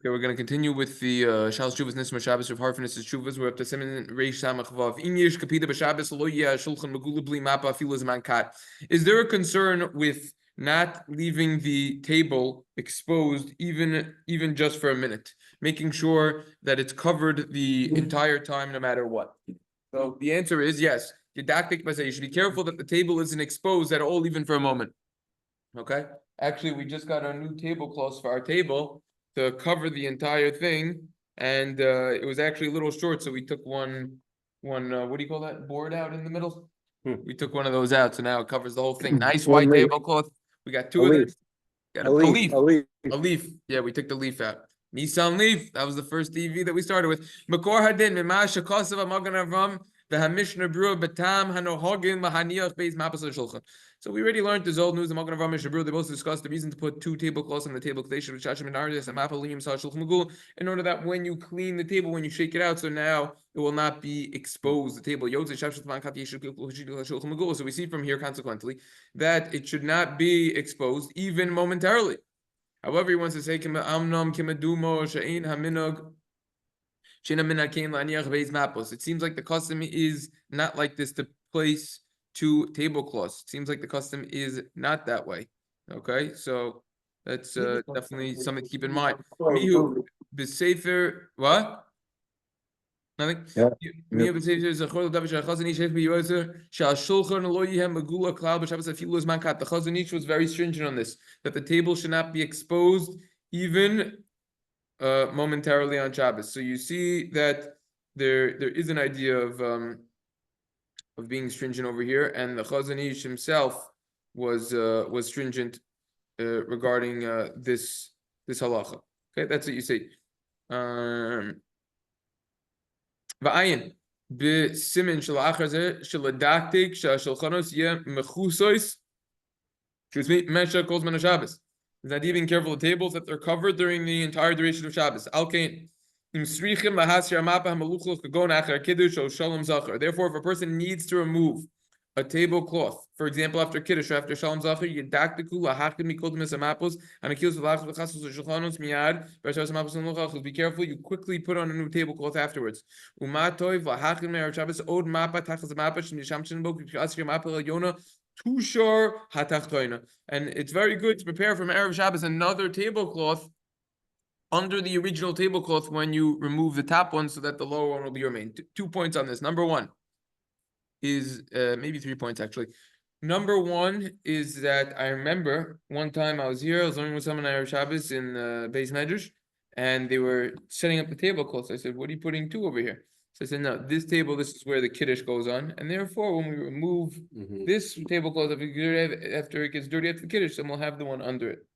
Okay, we're going to continue with the Shalosh Tshuvas Nishmas Shabbos of Harfinus Tshuvas. We're up to Siman Reish Samach Vav. Im yesh kapida b'Shabbos lo yeh shulchan megula bli mapa afilu zman kat. Is there a concern with not leaving the table exposed even just for a minute, making sure that it's covered the entire time no matter what? So the answer is yes. Didactic, you should be careful that the table isn't exposed at all, even for a moment. Okay. Actually, we just got our new tablecloths for our table to cover the entire thing, and it was actually a little short, so we took one what do you call that, board out in the middle? We took one of those out, so now it covers the whole thing. Nice white tablecloth. We got two of them. Got a leaf. Yeah, we took the leaf out. Nissan leaf. That was the first EV that we started with. Makor hadin mimash shakasav amagan avram v'hamishna brew betam hanohagin lahaniach beis mapas shulchan. So we already learned this old news. The Magen Avram and Shabru, they both discussed the reason to put two tablecloths on the table in order that when you clean the table, when you shake it out, so now it will not be exposed. The table. So we see from here, consequently, that it should not be exposed even momentarily. However, he wants to say, it seems like the custom is not like this to place two tablecloths. It seems like the custom is not that way. Okay, so that's definitely something to keep in mind. Mihu b'sefer, what? Nothing. The Chazon Ish was very stringent on this, that the table should not be exposed even momentarily on Shabbos. So you see that there is an idea of being stringent over here, and the Chazon Ish himself was stringent regarding this halacha. Okay, that's what you say. Va'ayin b'simin shel achar zeh sheladaktik shashulchanos yeh mechusos. Excuse me, Mesha calls Mena Shabbos. Is that even careful of tables that they're covered during the entire duration of Shabbos? Alkein. Therefore, if a person needs to remove a tablecloth, for example, after Kiddush or after Shalom Zachar, be careful, you quickly put on a new tablecloth afterwards. And it's very good to prepare from Erev Shabbos another tablecloth under the original tablecloth when you remove the top one, so that the lower one will be remain. 2 points on this. Number one is maybe 3 points actually. Number one is that I remember one time I was here, I was learning with someone Erev Shabbos in Beis Medrash, and they were setting up the tablecloths. I said, "What are you putting two over here?" So I said, "No, this table, this is where the Kiddush goes on, and therefore when we remove this tablecloth after it gets dirty after the Kiddush, then we'll have the one under it."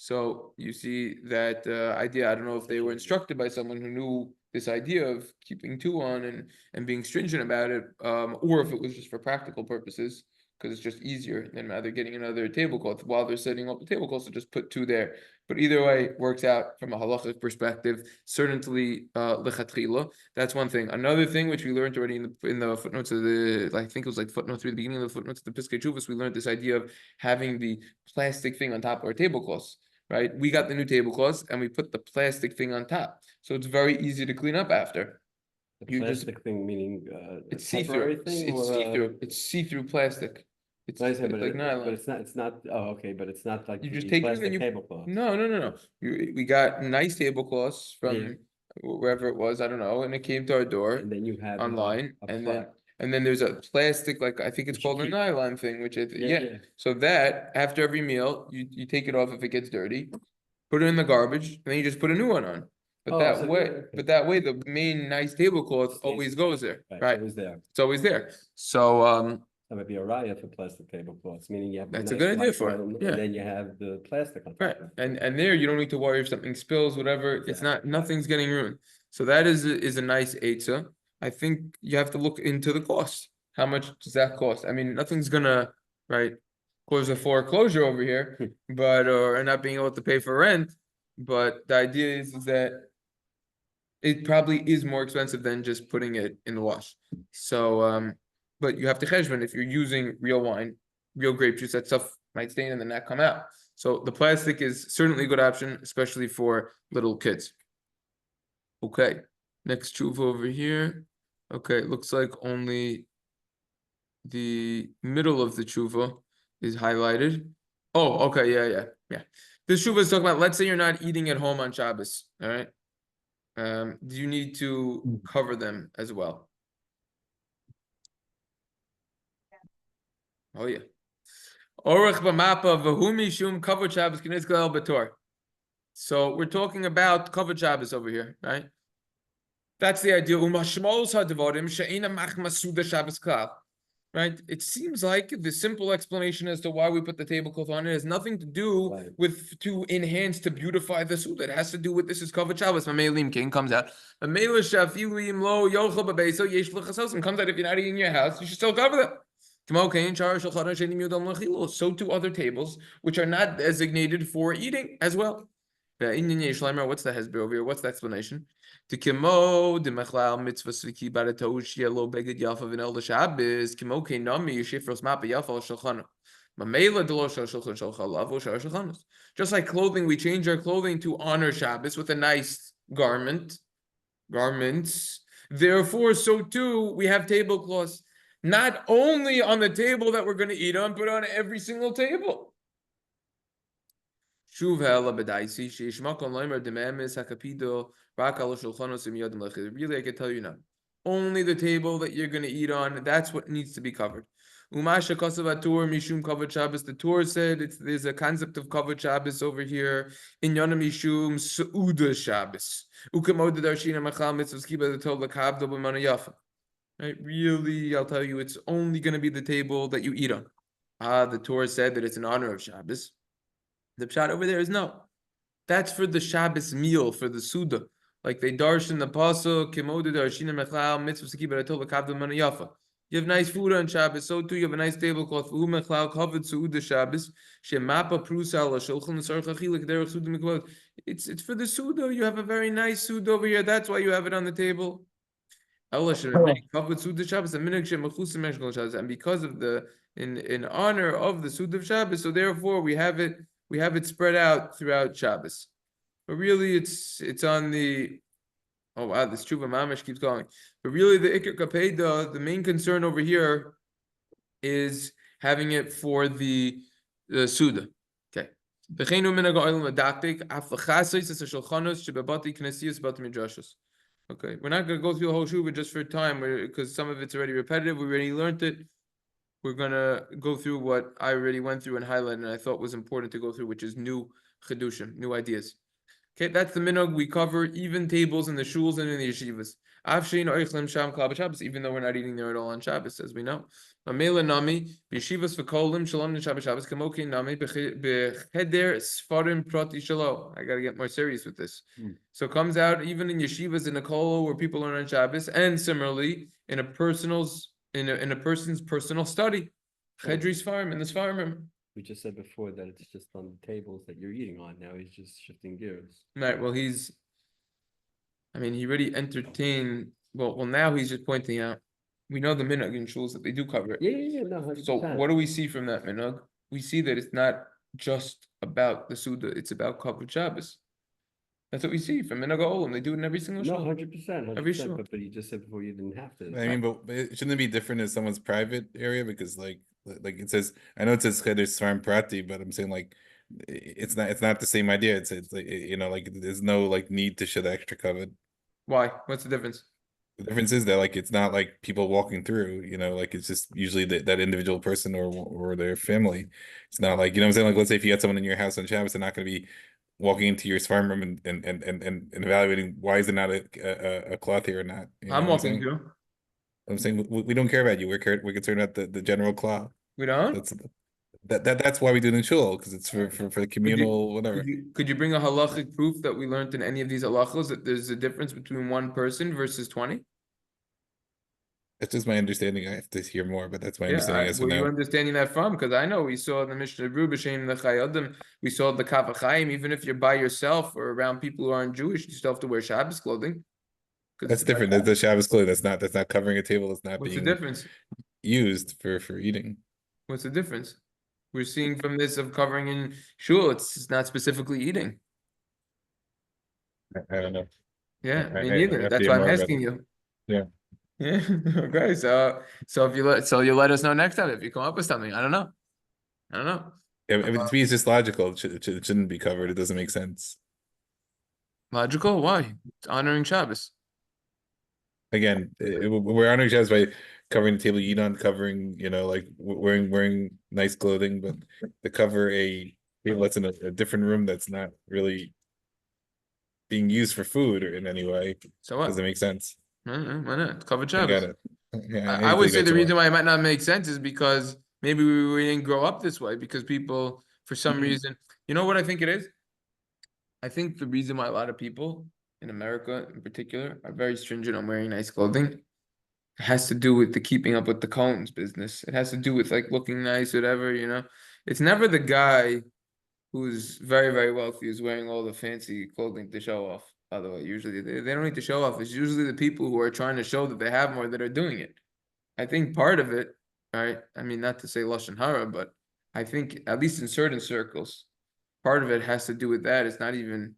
So you see that idea. I don't know if they were instructed by someone who knew this idea of keeping two on and being stringent about it, or if it was just for practical purposes, because it's just easier than rather getting another tablecloth while they're setting up the tablecloth, so just put two there. But either way, works out from a halachic perspective. Certainly, lechatchila. That's one thing. Another thing which we learned already in the footnotes of the, I think it was like footnote 3, the beginning of the footnotes of the Piskei Teshuvos, we learned this idea of having the plastic thing on top of our tablecloths. Right, we got the new tablecloths and we put the plastic thing on top, so it's very easy to clean up after. The plastic thing meaning it's see-through. It's see-through plastic. It's like nylon. But it's not. Oh, okay, but it's not like you just take plastic it and you tablecloth. No. We got nice tablecloths from wherever it was, I don't know, and it came to our door. And then you have online, and then there's a plastic, like I think it's called a nylon thing, which so that after every meal, you take it off if it gets dirty, put it in the garbage, and then you just put a new one on. But that way, the main nice tablecloth always goes there. Right. It's always there. So that might be a raya for plastic tablecloths, meaning you have that's a good idea for it. And then you have the plastic on top. Right. And there you don't need to worry if something spills, whatever. Exactly. It's nothing's getting ruined. So that is a nice eitzah. I think you have to look into the cost. How much does that cost? I mean, nothing's gonna close a foreclosure over here, but or not being able to pay for rent. But the idea is that it probably is more expensive than just putting it in the wash. So but you have to cheshbon if you're using real wine, real grape juice, that stuff might stain and then not come out. So the plastic is certainly a good option, especially for little kids. Okay, next tshuva over here. Okay, it looks like only the middle of the tshuva is highlighted. Oh, okay, yeah. This tshuva is talking about, let's say you're not eating at home on Shabbos, all right? Do you need to cover them as well? Oh yeah. Orach b'mapa v'humi shum covered Shabbos k'nizgal b'tor. So we're talking about covered Shabbos over here, right? That's the idea. Umashmos ha'devorim she'ena machmas suda Shabbos klal. Right? It seems like the simple explanation as to why we put the tablecloth on it has nothing to do with to enhance, to beautify the suda. It has to do with this is covered Shabbos. Mamelim king comes out. Mamela shafilim lo yochel b'beiso yesh l'chasosim comes out. If you're not eating in your house, you should still cover them. So too other tables which are not designated for eating as well. What's the hesber over here? What's the explanation? To kimo de mechlal mitzvah sviki baratoush yellow beged yafa v'nel the Shabbos kimo keinami yishifros mapa yafa shulchana mamela delo shulchan shulchalav shulchanos. Just like clothing, we change our clothing to honor Shabbos with a nice garments. Therefore, so too we have tablecloths, not only on the table that we're going to eat on, but on every single table. Really, I can tell you now. Only the table that you're going to eat on, that's what needs to be covered. The Torah said there's a concept of covered Shabbos over here. In Yana Mishum Seuda Shabbos. Right? Really, I'll tell you, it's only going to be the table that you eat on. The Torah said that it's in honor of Shabbos. The pshat over there is no. That's for the Shabbos meal, for the Suda. Like they darsh in the pasuk, Kimodu darshina mechlal mitzvah sekibar atol l'kavdel mana yafa. You have nice food on Shabbos, so too you have a nice tablecloth. V'hu mechlal kavod Suda Shabbos shemapa prusa l'shulchan l'sarcha chilik derech Suda miklot. It's for the Suda. You have a very nice Suda over here. That's why you have it on the table. And because of the in honor of the Suda of Shabbos, so therefore we have it spread out throughout Shabbos. But really it's on the this Tshuva Mamash keeps going. But really the Iker Kapeda, the main concern over here is having it for the Suda. Okay. Okay, we're not going to go through the whole Shuvah just for time, because some of it's already repetitive. We already learned it. We're going to go through what I already went through and highlighted, and I thought was important to go through, which is new chidushim, new ideas. Okay, that's the minhag. We cover even tables in the shuls and in the yeshivas. Even though we're not eating there at all on Shabbos, as we know. Mamela nami yeshivas v'kolim shalom n'Shabbos Shabbos kamokin nami b'cheder sfarim prati shalom. I got to get more serious with this. So it comes out even in yeshivas in a kolo where people learn on Shabbos, and similarly in a person's personal study. Chedri Sfarim in the Sfarim room. We just said before that it's just on the tables that you're eating on. Now he's just shifting gears. Right. Well, he already entertained. Well, now he's just pointing out. We know the minhag in shuls that they do cover it. Yeah. No, 100%. So what do we see from that minhag? We see that it's not just about the Suda; it's about covered Shabbos. That's what we see from minhag olam. They do it in every single shul. No, 100%. Every shul. But you just said before you didn't have to. I mean, but shouldn't it be different in someone's private area? Because like it says, I know it says cheder svarim prati, but I'm saying like it's not the same idea. It's like, like there's no like need to show the extra covered. Why? What's the difference? The difference is that like it's not like people walking through, like it's just usually that individual person or their family. It's not like, I'm saying, like let's say if you had someone in your house on Shabbos, they're not going to be walking into your farm room and evaluating why is there not a cloth here or not. I'm walking through. I'm saying we don't care about you. We're concerned about the general cloth. We don't. That's why we do it in shul, because it's for the communal whatever. Could you bring a halachic proof that we learned in any of these halachos that there's a difference between one person versus 20? That's just my understanding. I have to hear more, but that's my understanding. Where are you understanding that from? Because I know we saw the Mishnah Berurah b'Shem the Chayadim, we saw the Kaf HaChaim. Even if you're by yourself or around people who aren't Jewish, you still have to wear Shabbos clothing. That's different. That's the Shabbos clothing. That's not covering a table. That's not What's being the difference? Used for eating. What's the difference? we're seeing from this of covering in shul, it's not specifically eating. I don't know. Yeah, me I neither. have to That's hear why I'm more about asking it. you. Yeah. Yeah. Okay. So if you let us know next time if you come up with something. I don't know. I don't know. If to me, it's just logical. It shouldn't be covered. It doesn't make sense. Logical? Why? It's honoring Shabbos. Again, we're honoring Shabbos by covering the table you eat on, covering, like wearing nice clothing, but to cover a table that's in a different room that's not really being used for food or in any way So what? doesn't make sense. Why not? It's covered I got Shabbos. it. Yeah, I would anything say that the you want. reason why it might not make sense is because maybe we didn't grow up this way because people, for some reason, you know what I think it is? I think the reason why a lot of people in America in particular are very stringent on wearing nice clothing has to do with the keeping up with the cones business. It has to do with like looking nice, whatever, you know. It's never the guy who's very, very wealthy who's wearing all the fancy clothing to show off. By the way, usually they don't need to show off. It's usually the people who are trying to show that they have more that are doing it. I think part of it, right? I mean, not to say Lashon Hara, but I think at least in certain circles, part of it has to do with that. It's not even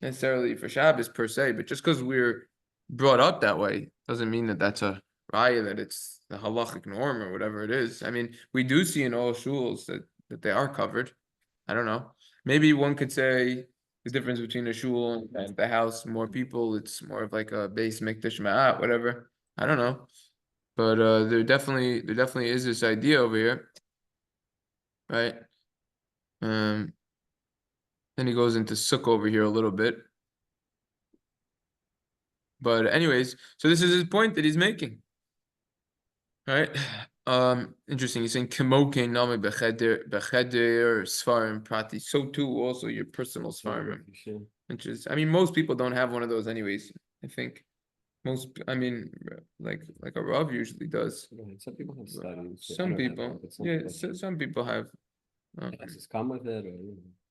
necessarily for Shabbos per se, but just because we're brought up that way doesn't mean that that's a raya, that it's the halachic norm or whatever it is. I mean, we do see in all shuls that they are covered. I don't know. Maybe one could say the difference between a shul and the house, more people, it's more of like a base mikdash ma'at, whatever. I don't know. But there definitely is this idea over here, right? Then he goes into sukkah over here a little bit. But anyways, so this is his point that he's making. Right? Interesting. He's saying Kimoke nami becheder svarim prati. So too also your personal svarim. Which is, I mean, most people don't have one of those anyways. I think I mean, like a Rav usually does. Some people have studies. I Some don't have people, one, but yeah, people some people have. just come with it, or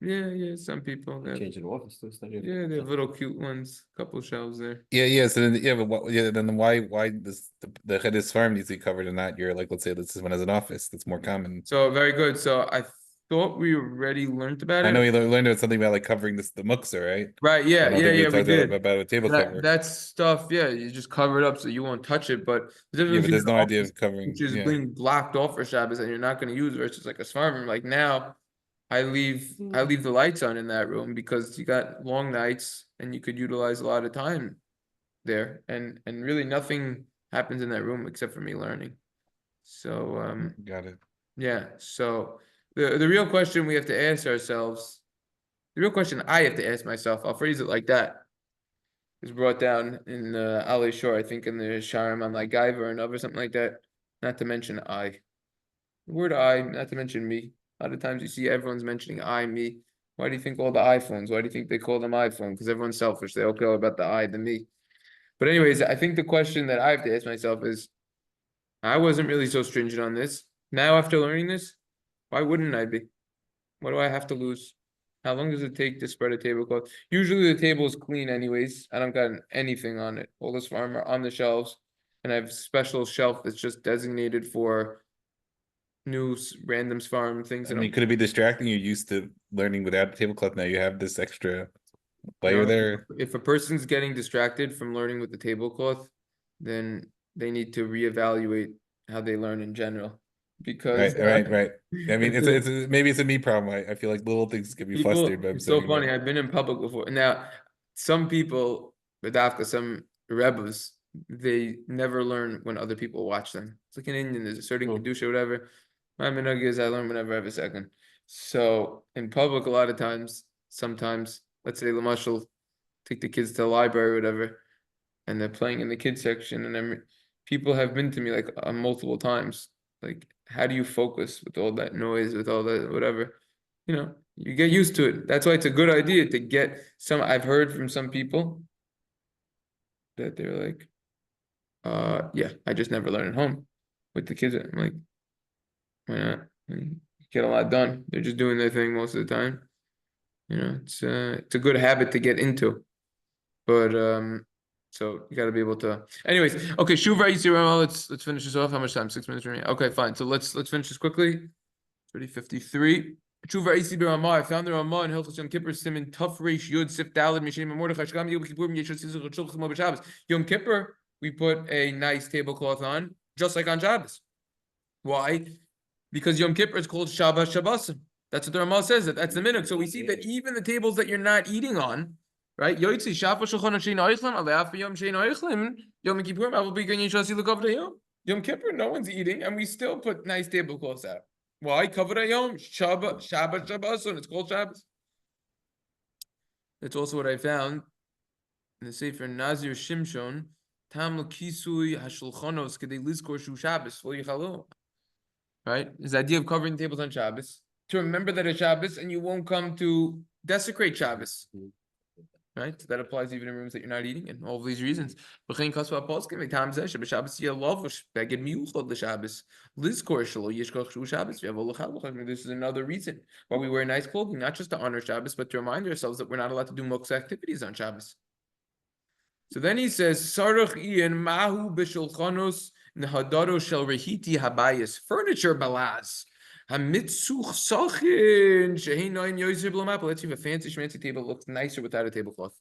Yeah, some people they have. change an office to a study. Yeah, they have little cute ones, couple shelves there. Yeah. So then, yeah, but then why this the Chedes farm needs to be covered and not your, like, let's say this one as an office that's more common. So very good. So I thought we already learned about I know it. we learned about something about like covering the muksa, right? Right, I yeah, don't think we we talked did. about a table cover. That's stuff, yeah, you just cover it up so you won't touch it. But the Yeah, difference but between there's the no idea office, of covering. which is Yeah, being blocked off for Shabbos and you're not going to use versus like a smart room. Like now, I leave the lights on in that room because you got long nights and you could utilize a lot of time there, and really nothing happens in that room except for me learning. So got it. yeah. So the real question we have to ask ourselves, the real question I have to ask myself, I'll phrase it like that, is brought down in Ali Shore, I think in the Sharm on like Guyver and or something like that. Not to mention I. The word I, not to mention me. A lot of times you see everyone's mentioning I, me. Why do you think all the iPhones? Why do you think they call them iPhone? Because everyone's selfish. They all care about the I, the me. But anyways, I think the question that I have to ask myself is, I wasn't really so stringent on this. Now after learning this, why wouldn't I be? What do I have to lose? How long does it take to spread a tablecloth? Usually the table is clean anyways. I don't got anything on it. All this farm are on the shelves. And I have a special shelf that's just designated for new random farm things. I mean, could it be distracting? You're used to learning without a tablecloth. Now you have this extra layer there. If a person's getting distracted from learning with the tablecloth, then they need to reevaluate how they learn in general. Because Right. I mean, it's it's maybe it's a me problem. I feel like little things can be flustered by it's so observing funny. that. I've been in public before. Now, some people, but after some rebels, they never learn when other people watch them. It's like in Indian, there's a certain kedusha, whatever. My minhag is I learn whenever I have a second. So in public, a lot of times, sometimes, let's say Lamashal, take the kids to the library or whatever, and they're playing in the kids section, and people have been to me like multiple times, like, how do you focus with all that noise, with all that whatever? You get used to it. That's why it's a good idea to get some. I've heard from some people that they're like, yeah, I just never learn at home with the kids. I'm like, why not? You get a lot done. They're just doing their thing most of the time. It's a good habit to get into. But so you got to be able to. Anyways, okay, Shuva Yisrael. Let's finish this off. How much time? 6 minutes remaining. Okay, fine. So let's finish this quickly. 3053. Tshuva Eisi B'Ramah. I found the Ramah in Hilchos Yom Kippur Siman Tuf Reish Yud Sif Daled Mishem Mordechai Shkam Yom Kippurim Yeshus Yisrael Shulchan Mo B'Shabbos. Yom Kippur, we put a nice tablecloth on, just like on Shabbos. Why? Because Yom Kippur is called Shabbos Shabbosim. That's what the Ramah says. That's the minhag. So we see that even the tables that you're not eating on, right? Yotzi Shabbos Shulchan Shein Oichlim Aleaf Yom Shein Oichlim Yom Kippurim Avol B'Gan Yishasi L'Kavod Hayom. Yom Kippur, no one's eating, and we still put nice tablecloths out. Why? Kavod Hayom Shabbos Shabbos, and it's called Shabbos. That's also what I found in the Sefer Nazir Shimshon. Tam L'Kisui HaShulchanos Kedei Lizkor Shu Shabbos Lo Yichalu. Right? Is the idea of covering tables on Shabbos to remember that it's Shabbos and you won't come to desecrate Shabbos. Right? So that applies even in rooms that you're not eating in, all of these reasons. This is another reason why we wear nice clothing, not just to honor Shabbos, but to remind ourselves that we're not allowed to do muksa activities on Shabbos. So then he says, Sarach Ian Mahu Bishulchanos Nehadaro Shel Rehiti Habayis, furniture balaz. Hamitsuch Sachin Shehinoin Yosef Blamap. Let's see if a fancy schmancy table looks nicer without a tablecloth.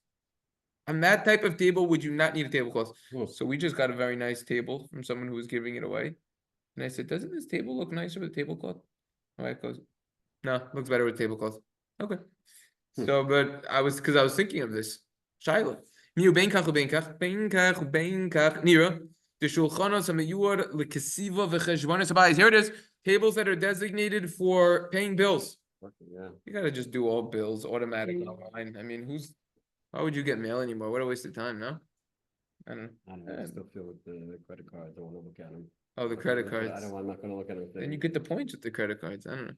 On that type of table, would you not need a tablecloth? So we just got a very nice table from someone who was giving it away. And I said, doesn't this table look nicer with a tablecloth? All right, close. No, looks better with a tablecloth. Okay. So, but I was thinking of this. Shaila. Miu benkach nira. The shulchanos hamiyur lekesiva v'cheshbonos habayis. Here it is. Tables that are designated for paying bills. Yeah. You gotta just do all bills automatically online. I mean, why would you get mail anymore? What a waste of time, no? I don't know. I still feel with the credit cards. I want to look at them. Oh, the credit cards. I'm not going to look at them. Then you get the points with the credit cards. I don't know.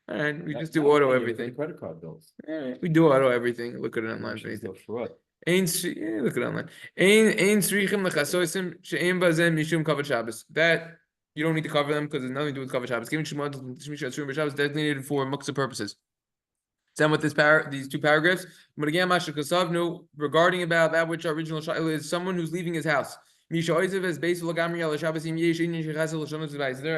All right, we just That do was auto the everything. credit card bills. All right, we do auto everything. Look at it online. Actually, anything. so fraud. Look at it online. Ein srichim lechasosim she'em bazem mishum kavod Shabbos. That you don't need to cover them because there's nothing to do with kavod Shabbos. Giving shemot shmisha asurim b'Shabbos designated for muksa purposes. Same with these two paragraphs. But again, regarding about that which our original shaila is someone who's leaving his house. Their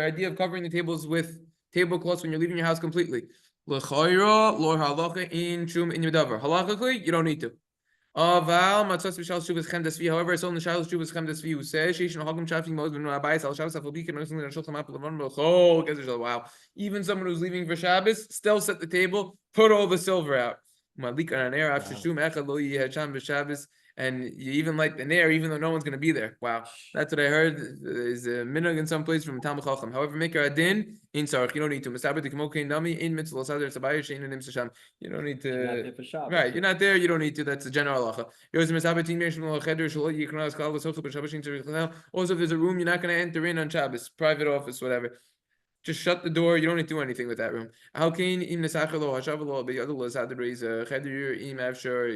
idea of covering the tables with tablecloths when you're leaving your house completely. Halachically, you don't need to. However, it's only the Shalos Shuvas Chemdasvi who says, wow, even someone who's leaving for Shabbos still set the table, put all the silver out. And you even light the nair, even though no one's going to be there. Wow, that's what I heard. Is a minhag in some place from Talmud Chacham. However, make your adin in sarach. You don't need to. You don't need to. Right, you're not there. You don't need to. That's the general halacha. Also, if there's a room you're not going to enter in on Shabbos, private office, whatever. Just shut the door. You don't need to do anything with that room. How can im nesachelo hashavelo beyadul had to raise a cheder im afshar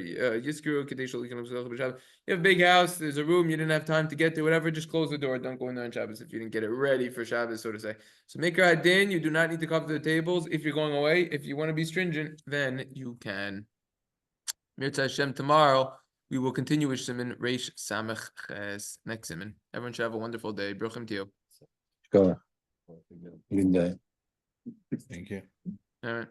yiskuru kadeshul yikanam b'Shabbos. You have a big house. There's a room you didn't have time to get to. Whatever. Just close the door. Don't go in there on Shabbos if you didn't get it ready for Shabbos, so to say. So make your adin. You do not need to cover the tables if you're going away. If you want to be stringent, then you can. Mirza Hashem, tomorrow we will continue with Siman Reish Samech Ches. Next Siman. Everyone should have a wonderful day. Bruchim to you. Go. Good day. Thank you. All right.